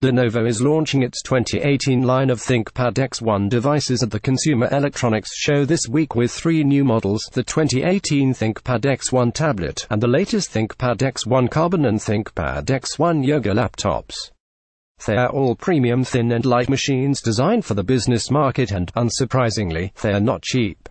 Lenovo is launching its 2018 line of ThinkPad X1 devices at the Consumer Electronics Show this week with three new models: the 2018 ThinkPad X1 Tablet, and the latest ThinkPad X1 Carbon and ThinkPad X1 Yoga laptops. They are all premium thin and light machines designed for the business market, and, unsurprisingly, they are not cheap.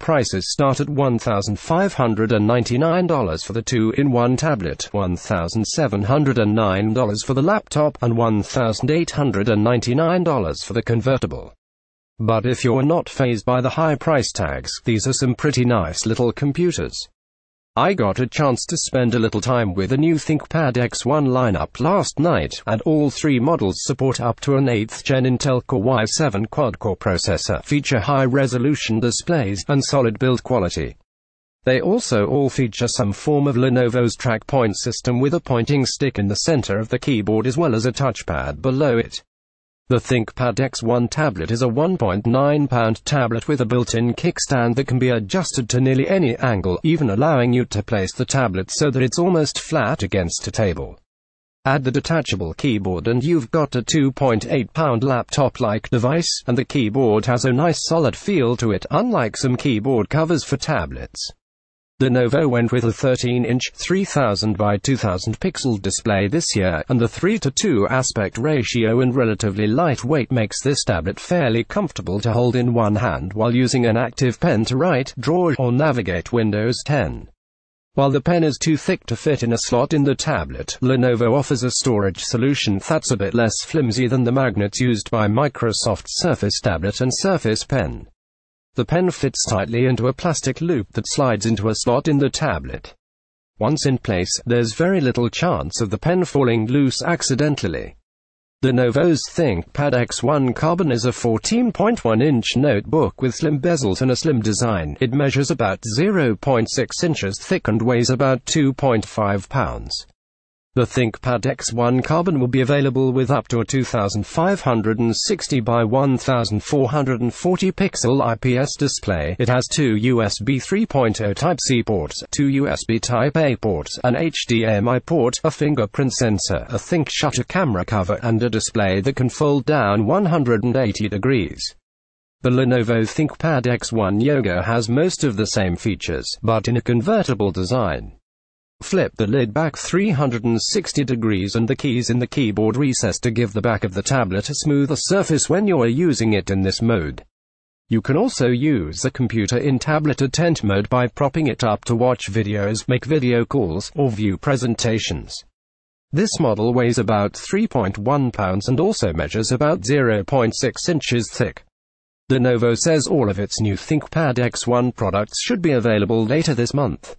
Prices start at $1,599 for the 2-in-1 tablet, $1,709 for the laptop, and $1,899 for the convertible. But if you're not fazed by the high price tags, these are some pretty nice little computers. I got a chance to spend a little time with the new ThinkPad X1 lineup last night, and all three models support up to an 8th Gen Intel Core i7 quad-core processor, feature high-resolution displays, and solid build quality. They also all feature some form of Lenovo's TrackPoint system with a pointing stick in the center of the keyboard as well as a touchpad below it. The ThinkPad X1 Tablet is a 1.9-pound tablet with a built-in kickstand that can be adjusted to nearly any angle, even allowing you to place the tablet so that it's almost flat against a table. Add the detachable keyboard and you've got a 2.8-pound laptop-like device, and the keyboard has a nice solid feel to it, unlike some keyboard covers for tablets. Lenovo went with a 13-inch, 3000 by 2000 pixel display this year, and the 3:2 aspect ratio and relatively light weight makes this tablet fairly comfortable to hold in one hand while using an active pen to write, draw, or navigate Windows 10. While the pen is too thick to fit in a slot in the tablet, Lenovo offers a storage solution that's a bit less flimsy than the magnets used by Microsoft's Surface Tablet and Surface Pen. The pen fits tightly into a plastic loop that slides into a slot in the tablet. Once in place, there's very little chance of the pen falling loose accidentally. Lenovo's ThinkPad X1 Carbon is a 14.1-inch notebook with slim bezels and a slim design. It measures about 0.6 inches thick and weighs about 2.5 pounds. The ThinkPad X1 Carbon will be available with up to a 2560 by 1440 pixel IPS display. It has two USB 3.0 Type-C ports, two USB Type-A ports, an HDMI port, a fingerprint sensor, a Think shutter camera cover, and a display that can fold down 180 degrees. The Lenovo ThinkPad X1 Yoga has most of the same features, but in a convertible design. Flip the lid back 360 degrees and the keys in the keyboard recess to give the back of the tablet a smoother surface when you're using it in this mode. You can also use the computer in tablet attent mode by propping it up to watch videos, make video calls, or view presentations. This model weighs about 3.1 pounds and also measures about 0.6 inches thick. Lenovo says all of its new ThinkPad X1 products should be available later this month.